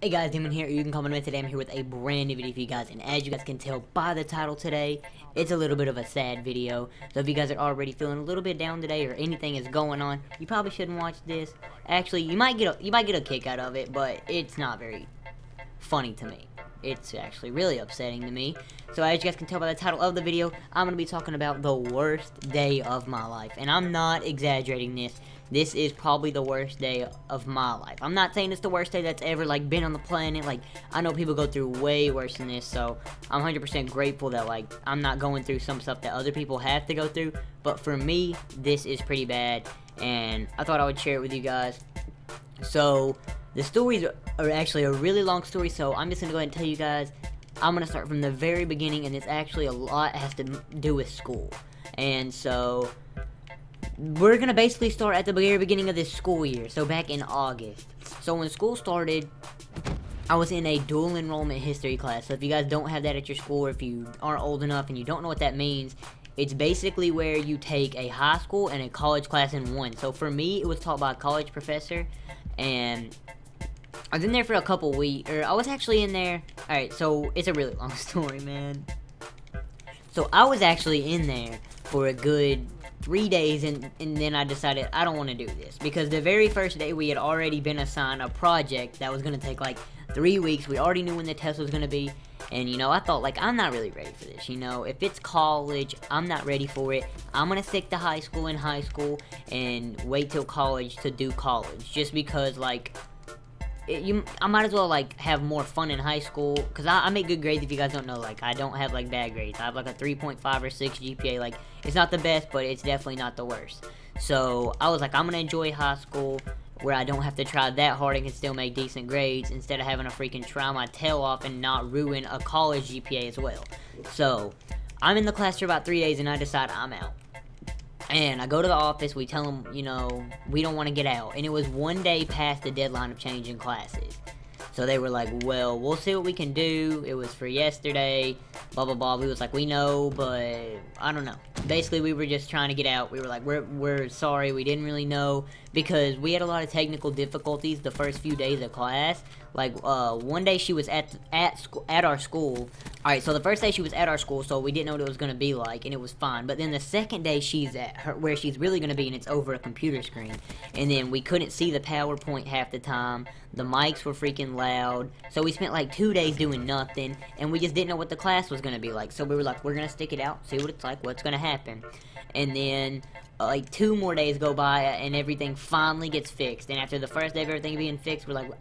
Hey guys, Demon here. You can call me today. I'm here with a brand new video for you guys, and as you guys can tell by the title today, it's a little bit of a sad video. So if you guys are already feeling a little bit down today, or anything is going on, you probably shouldn't watch this. Actually, you might get a kick out of it, but it's not very funny to me. It's actually really upsetting to me. So as you guys can tell by the title of the video, I'm gonna be talking about the worst day of my life, and I'm not exaggerating this. This is probably the worst day of my life. I'm not saying it's the worst day that's ever, been on the planet. I know people go through way worse than this, so I'm 100% grateful that, I'm not going through some stuff that other people have to go through. But for me, this is pretty bad, and I thought I would share it with you guys. So, the stories are actually a really long story, so I'm just going to go ahead and tell you guys. I'm going to start from the very beginning, and this actually a lot has to do with school. And so we're going to basically start at the very beginning of this school year, so back in August. So when school started, I was in a dual enrollment history class. So if you guys don't have that at your school, or if you aren't old enough and you don't know what that means, it's basically where you take a high school and a college class in one. So for me, it was taught by a college professor, and I was in there for a couple weeks, or I was actually in there. Alright, so it's a really long story, man. So I was actually in there for a good 3 days, and then I decided I don't want to do this, because the very first day we had already been assigned a project that was going to take 3 weeks. We already knew when the test was going to be, and I thought I'm not really ready for this. If it's college, I'm not ready for it. I'm going to stick to high school and wait till college to do college, just because I might as well have more fun in high school, because I make good grades. If you guys don't know, I don't have bad grades. I have a 3.5 or 6 GPA. It's not the best, but it's definitely not the worst. So I was I'm gonna enjoy high school, where I don't have to try that hard and can still make decent grades, instead of having to freaking try my tail off and not ruin a college GPA as well. So I'm in the class for about 3 days, and I decide I'm out. And I go to the office, we tell them, we don't want to get out. And it was 1 day past the deadline of changing classes. So they were like, well, we'll see what we can do. It was for yesterday, blah, blah, blah. We was like, we know, but I don't know. Basically, we were just trying to get out. We were like, we're sorry, we didn't really know. Because we had a lot of technical difficulties the first few days of class. One day she was at our school. Alright, so the first day she was at our school, so we didn't know what it was going to be like, and it was fine. But then the second day she's at where she's really going to be, and it's over a computer screen. And then we couldn't see the PowerPoint half the time. The mics were freaking loud. So we spent 2 days doing nothing, and we just didn't know what the class was going to be like. So we were like, we're going to stick it out, see what it's like, what's going to happen. And then 2 more days go by, and everything finally gets fixed. And after the first day of everything being fixed, we're like,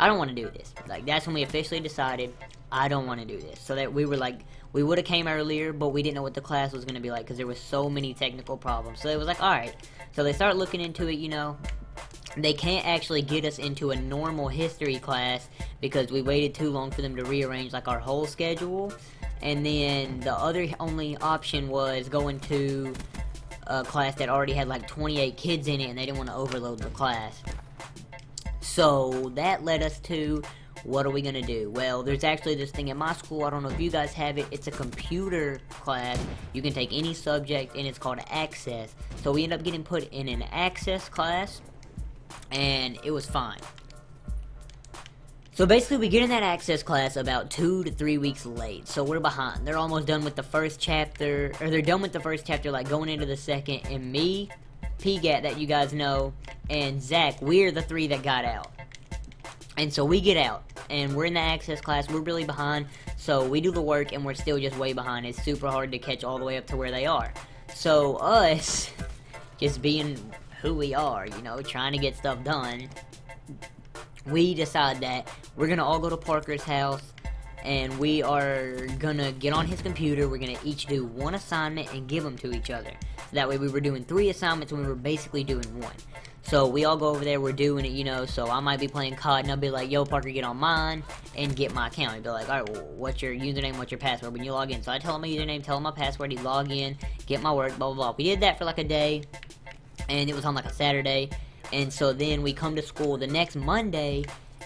I don't want to do this. That's when we officially decided, I don't want to do this. So that we were we would have came earlier, but we didn't know what the class was going to be like, because there was so many technical problems. So it was alright. So they start looking into it, They can't actually get us into a normal history class, because we waited too long for them to rearrange our whole schedule. And then the only option was going to a class that already had 28 kids in it, and they didn't want to overload the class. So that led us to, what are we gonna do? Well, there's actually this thing at my school, I don't know if you guys have it, it's a computer class. You can take any subject, and it's called Access. So we ended up getting put in an Access class, and it was fine. So basically, we get in that Access class about 2 to 3 weeks late, so we're behind. They're almost done with the first chapter, or they're done with the first chapter, going into the second, and me, PGAT, that you guys know, and Zach, we're the 3 that got out. And so we get out, and we're in the Access class, we're really behind, so we do the work, and we're still just way behind. It's super hard to catch all the way up to where they are. So us, just being who we are, trying to get stuff done, we decide that we're gonna all go to Parker's house, and we are gonna get on his computer. We're gonna each do 1 assignment and give them to each other. So that way we were doing 3 assignments, and we were basically doing 1. So we all go over there, we're doing it, so I might be playing COD, and I'll be like, yo, Parker, get on mine, and get my account. He'd be like, alright, well, what's your username, what's your password, when you log in? So I tell him my username, tell him my password, he'd log in, get my work, blah, blah, blah. We did that for a day, and it was on a Saturday, and so then we come to school the next Monday,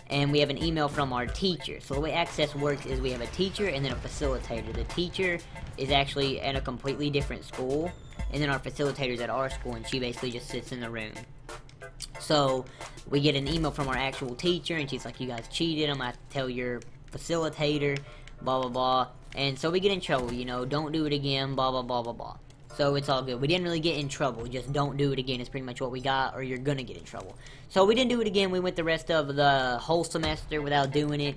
and we have an email from our teacher. So the way Access works is we have a teacher and then a facilitator. The teacher is actually at a completely different school, and then our facilitator's at our school, and she basically just sits in the room. So we get an email from our actual teacher, and she's like, you guys cheated, I'm gonna have to tell your facilitator, blah blah blah. And so we get in trouble, you know, don't do it again, blah blah blah blah blah. So it's all good. We didn't really get in trouble, just don't do it again is pretty much what we got, or you're gonna get in trouble. So we didn't do it again. We went the rest of the whole semester without doing it,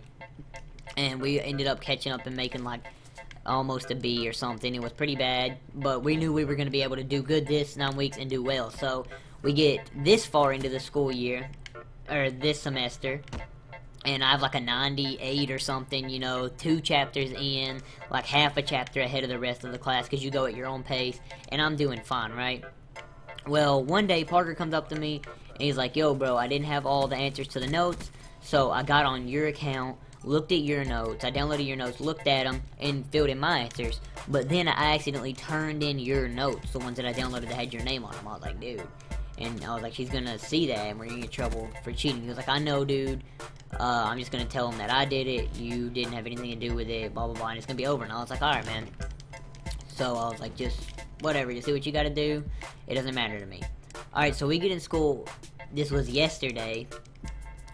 and we ended up catching up and making like almost a B or something. It was pretty bad, but we knew we were going to be able to do good this 9 weeks and do well. So we get this far into the school year, or this semester, and I have like a 98 or something, you know, 2 chapters in, like half a chapter ahead of the rest of the class, because you go at your own pace, and I'm doing fine, right? Well, one day Parker comes up to me, and he's like, yo bro, I didn't have all the answers to the notes, so I got on your account, looked at your notes, I downloaded your notes, looked at them, and filled in my answers. But then I accidentally turned in your notes, the ones that I downloaded that had your name on them. I was like, dude. And I was like, she's gonna see that, and we're gonna get in trouble for cheating. He was like, I know, dude. I'm just gonna tell him that I did it, you didn't have anything to do with it, blah, blah, blah, and it's gonna be over. And I was like, alright, man. So I was like, just, whatever, just do what you gotta do. It doesn't matter to me. Alright, so we get in school. This was yesterday.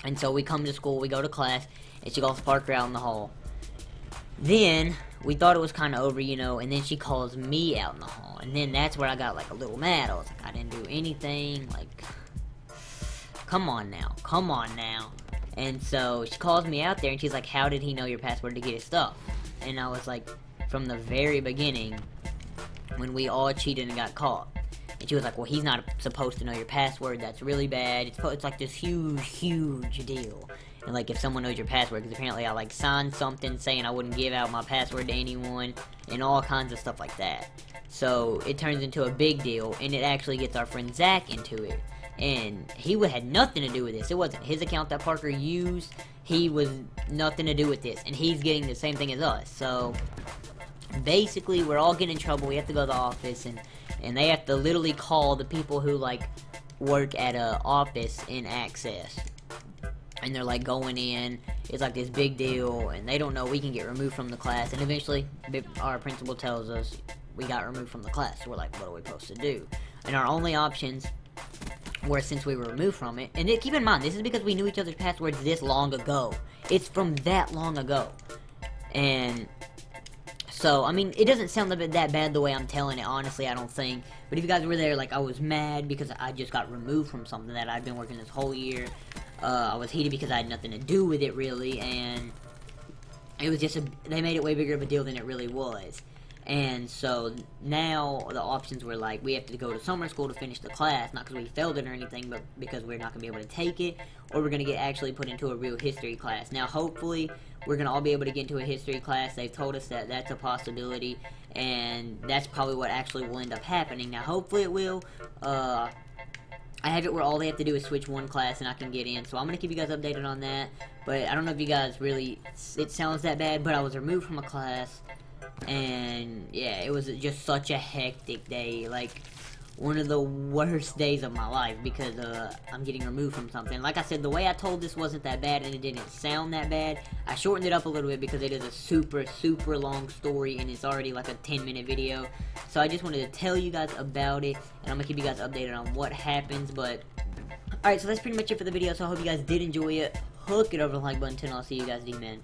And so we come to school, we go to class, and she calls Parker out in the hall. Then, we thought it was kind of over, you know, and then she calls me out in the hall. And then that's where I got, like, a little mad. I was like, I didn't do anything, like, come on now, come on now. And so, she calls me out there, and she's like, how did he know your password to get his stuff? And I was like, from the very beginning, when we all cheated and got caught. And she was like, well, he's not supposed to know your password, that's really bad, it's like this huge deal. And like, if someone knows your password, because apparently I like signed something saying I wouldn't give out my password to anyone, and all kinds of stuff like that. So, it turns into a big deal, and it actually gets our friend Zach into it. And he had nothing to do with this. It wasn't his account that Parker used, he was nothing to do with this, and he's getting the same thing as us. So, basically, we're all getting in trouble, we have to go to the office, and they have to literally call the people who, like, work at a office in Access. And they're, like, going in, it's, like, this big deal, and they don't know we can get removed from the class, and eventually, our principal tells us we got removed from the class. So we're like, what are we supposed to do? And our only options were, since we were removed from it, and keep in mind, this is because we knew each other's passwords this long ago. It's from that long ago. And so, I mean, it doesn't sound that bad the way I'm telling it, honestly, I don't think. But if you guys were there, like, I was mad because I just got removed from something that I'd been working this whole year. I was heated because I had nothing to do with it, really, and it was just they made it way bigger of a deal than it really was. And so, now, the options were like, we have to go to summer school to finish the class, not because we failed it or anything, but because we're not going to be able to take it, or we're going to get actually put into a real history class. Now, hopefully, we're going to all be able to get into a history class. They've told us that that's a possibility, and that's probably what actually will end up happening. Now, hopefully it will. I have it where all they have to do is switch one class and I can get in, so I'm going to keep you guys updated on that. But I don't know if you guys really, it sounds that bad, but I was removed from a class, and yeah, it was just such a hectic day, like, one of the worst days of my life, because I'm getting removed from something. Like I said, the way I told this wasn't that bad, and it didn't sound that bad. I shortened it up a little bit because it is a super long story, and it's already like a 10-minute video. So I just wanted to tell you guys about it, and I'm gonna keep you guys updated on what happens. But alright, so that's pretty much it for the video, so I hope you guys did enjoy it. Hook it over the like button, and I'll see you guys in a minute.